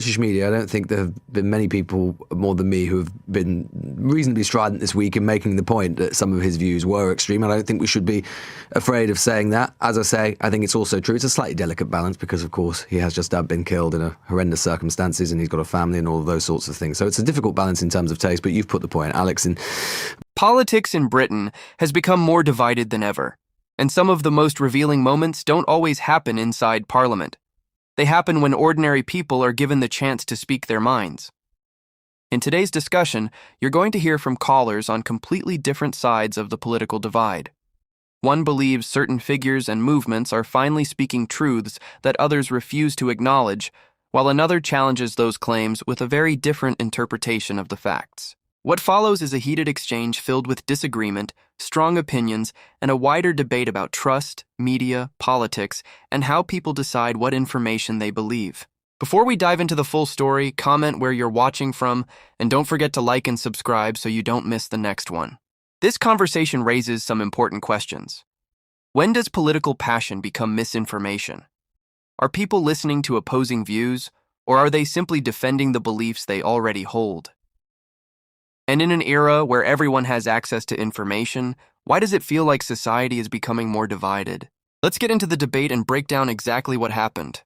British media, I don't think there have been many people more than me who have been reasonably strident this week in making the point that some of his views were extreme. And I don't think we should be afraid of saying that. As I say, I think it's also true. It's a slightly delicate balance because, of course, he has just been killed in horrendous circumstances and he's got a family and all of those sorts of things. So it's a difficult balance in terms of taste, but you've put the point, Alex. Politics in Britain has become more divided than ever, and some of the most revealing moments don't always happen inside Parliament. They happen when ordinary people are given the chance to speak their minds. In today's discussion, you're going to hear from callers on completely different sides of the political divide. One believes certain figures and movements are finally speaking truths that others refuse to acknowledge, while another challenges those claims with a very different interpretation of the facts. What follows is a heated exchange filled with disagreement, strong opinions, and a wider debate about trust, media, politics, and how people decide what information they believe. Before we dive into the full story, comment where you're watching from, and don't forget to like and subscribe so you don't miss the next one. This conversation raises some important questions. When does political passion become misinformation? Are people listening to opposing views, or are they simply defending the beliefs they already hold? And in an era where everyone has access to information, why does it feel like society is becoming more divided? Let's get into the debate and break down exactly what happened.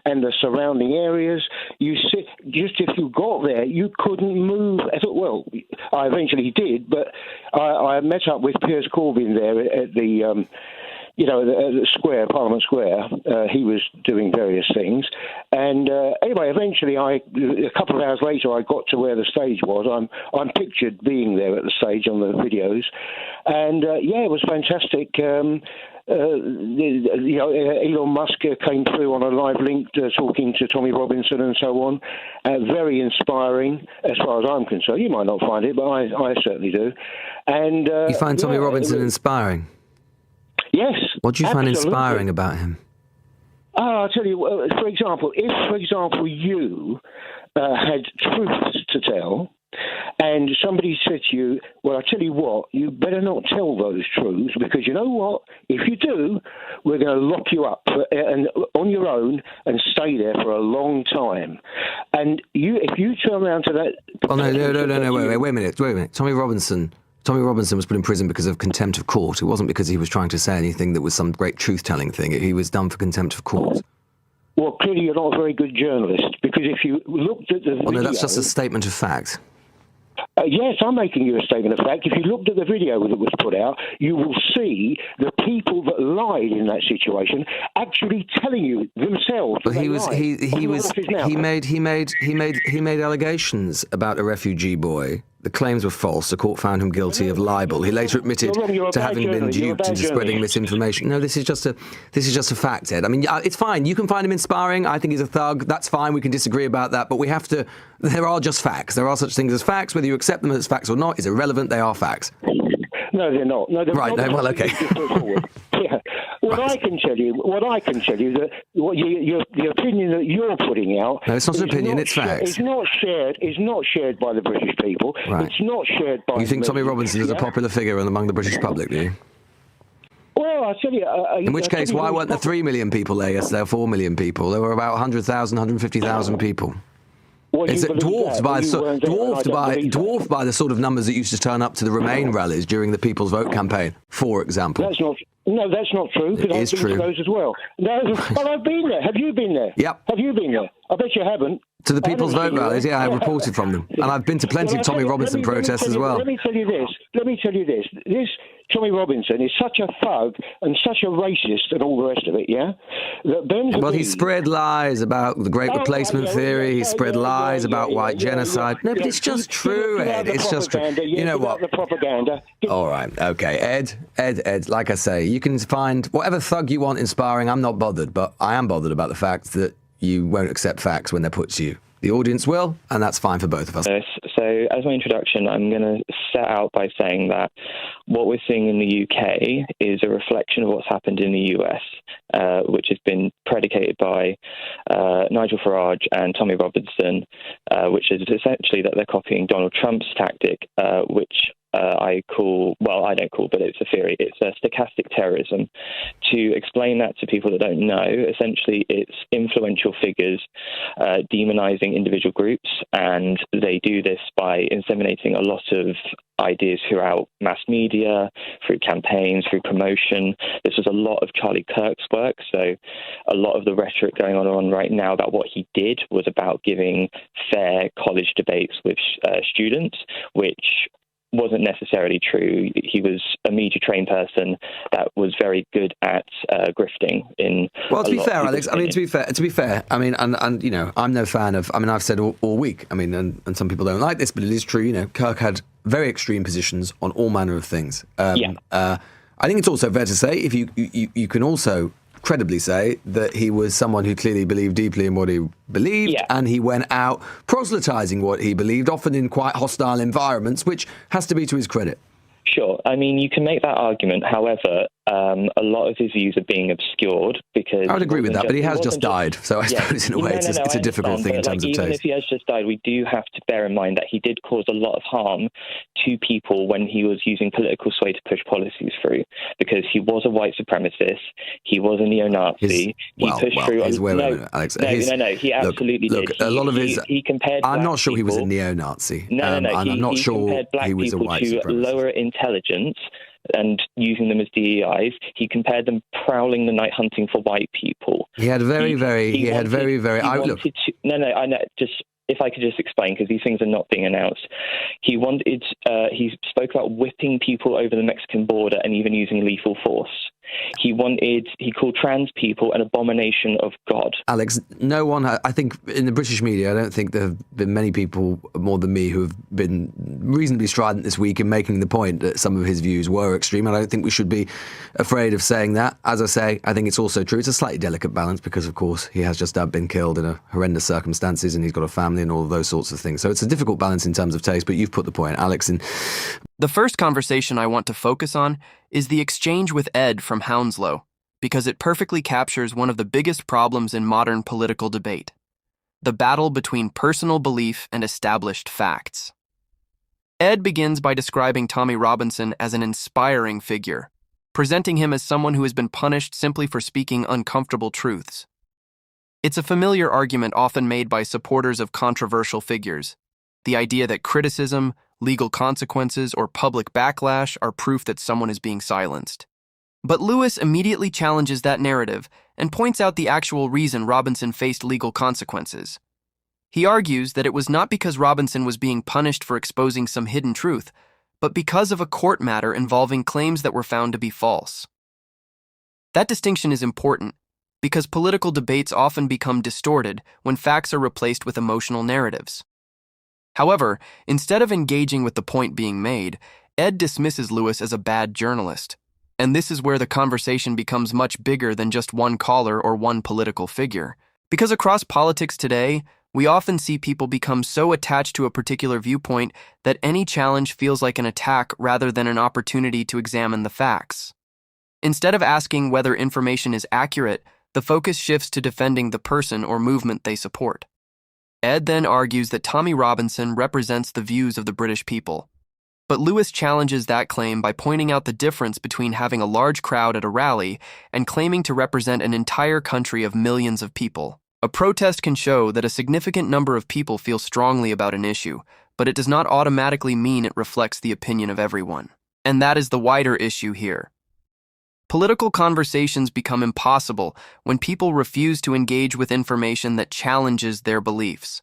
And the surrounding areas, you see, just if you got there, you couldn't move. Well, I eventually did, but I met up with Piers Corbyn there at the square, Parliament Square. He was doing various things. And anyway, eventually, a couple of hours later, I got to where the stage was. I'm pictured being there at the stage on the videos. And, it was fantastic. Elon Musk came through on a live link talking to Tommy Robinson and so on. Very inspiring, as far as I'm concerned. You might not find it, but I certainly do. And you find Tommy Robinson inspiring? Yes. What do you find absolutely inspiring about him? I'll tell you, for example, you had truths to tell, and somebody said to you, well, I tell you what, you better not tell those truths, because you know what? If you do, we're going to lock you up on your own and stay there for a long time. And if you turn around to that... Oh, no, wait a minute. Tommy Robinson was put in prison because of contempt of court. It wasn't because he was trying to say anything that was some great truth-telling thing. He was done for contempt of court. Well, clearly you're not a very good journalist, because if you looked at the video... Well, no, that's just a statement of fact. Yes, I'm making you a statement of fact. If you looked at the video that was put out, you will see the people that lied in that situation actually telling you themselves. But he made allegations about a refugee boy. The claims were false. The court found him guilty of libel. He later admitted to having been duped into spreading misinformation. No, this is just a fact, Ed. I mean, it's fine. You can find him inspiring. I think he's a thug. That's fine. We can disagree about that. But we have to. There are just facts. There are such things as facts. Whether you accept them as facts or not is irrelevant. They are facts. No, they're not. No, they're right. not. No, well, okay. Yeah. What I can tell you that the opinion that you're putting out. No, it's not an opinion. It's facts. It's not shared by the British people. Right. It's not shared by. You think Tommy Robinson is a popular figure among the British public, do you? Well, I'll tell you... in which case, why weren't there 3 million people there yesterday, or 4 million people? There were about 100,000, 150,000 people. It's dwarfed by the sort of numbers that used to turn up to the Remain rallies during the People's Vote campaign, for example. That's not true, because I've been to those as well. No, but I've been there. Have you been there? Yep. Have you been there? I bet you haven't. To the People's Vote rallies, yeah, I reported from them. And I've been to plenty of Tommy Robinson protests as well. Let me tell you this. This Tommy Robinson is such a thug and such a racist and all the rest of it, yeah? Well, he spread lies about the Great Replacement theory. He spread lies about white genocide. No, but it's just true, Ed. It's just true. You know what? The propaganda. All right, okay. Ed, like I say, you can find whatever thug you want inspiring. I'm not bothered, but I am bothered about the fact that you won't accept facts when they're put to you. The audience will, and that's fine for both of us. So as my introduction, I'm going to set out by saying that what we're seeing in the UK is a reflection of what's happened in the US, which has been predicated by Nigel Farage and Tommy Robinson, which is essentially that they're copying Donald Trump's tactic, which I don't call, but it's a theory. It's stochastic terrorism. To explain that to people that don't know, essentially it's influential figures demonizing individual groups, and they do this by inseminating a lot of ideas throughout mass media, through campaigns, through promotion. This was a lot of Charlie Kirk's work, so a lot of the rhetoric going on right now about what he did was about giving fair college debates with students, which wasn't necessarily true. He was a media-trained person that was very good at grifting. Well, to be fair, Alex, I mean, to be fair, I mean, and you know, I'm no fan of. I mean, I've said all week. I mean, and some people don't like this, but it is true. You know, Kirk had very extreme positions on all manner of things. I think it's also fair to say, if you can also credibly say that he was someone who clearly believed deeply in what he believed, and he went out proselytizing what he believed, often in quite hostile environments, which has to be to his credit. Sure. I mean, you can make that argument. However, a lot of his views are being obscured because... I would agree with that, but he has just died. So I suppose, in a way, it's a difficult thing in terms of taste. Even if he has just died, we do have to bear in mind that he did cause a lot of harm to people when he was using political sway to push policies through, because he was a white supremacist, he was a neo-Nazi, he absolutely did. Look, a lot of his... He compared I'm not sure people, he was a neo-Nazi. I'm not sure he was a white supremacist. Lower intelligence and using them as DEIs. He compared them prowling the night hunting for white people. He had very. Just if I could just explain, because these things are not being announced. He spoke about whipping people over the Mexican border and even using lethal force. He called trans people an abomination of God. Alex, no one, I think in the British media, I don't think there have been many people more than me who have been reasonably strident this week in making the point that some of his views were extreme. And I don't think we should be afraid of saying that. As I say, I think it's also true. It's a slightly delicate balance because, of course, he has just been killed in a horrendous circumstances and he's got a family and all of those sorts of things. So it's a difficult balance in terms of taste, but you've put the point, Alex. The first conversation I want to focus on is the exchange with Ed from Hounslow, because it perfectly captures one of the biggest problems in modern political debate: the battle between personal belief and established facts. Ed begins by describing Tommy Robinson as an inspiring figure, presenting him as someone who has been punished simply for speaking uncomfortable truths. It's a familiar argument often made by supporters of controversial figures: the idea that criticism, legal consequences, or public backlash are proof that someone is being silenced. But Lewis immediately challenges that narrative and points out the actual reason Robinson faced legal consequences. He argues that it was not because Robinson was being punished for exposing some hidden truth, but because of a court matter involving claims that were found to be false. That distinction is important because political debates often become distorted when facts are replaced with emotional narratives. However, instead of engaging with the point being made, Ed dismisses Lewis as a bad journalist. And this is where the conversation becomes much bigger than just one caller or one political figure. Because across politics today, we often see people become so attached to a particular viewpoint that any challenge feels like an attack rather than an opportunity to examine the facts. Instead of asking whether information is accurate, the focus shifts to defending the person or movement they support. Ed then argues that Tommy Robinson represents the views of the British people. But Lewis challenges that claim by pointing out the difference between having a large crowd at a rally and claiming to represent an entire country of millions of people. A protest can show that a significant number of people feel strongly about an issue, but it does not automatically mean it reflects the opinion of everyone. And that is the wider issue here. Political conversations become impossible when people refuse to engage with information that challenges their beliefs.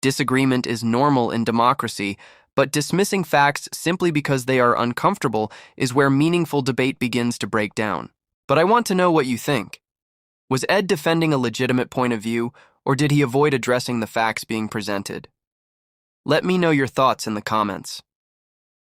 Disagreement is normal in democracy, but dismissing facts simply because they are uncomfortable is where meaningful debate begins to break down. But I want to know what you think. Was Ed defending a legitimate point of view, or did he avoid addressing the facts being presented? Let me know your thoughts in the comments.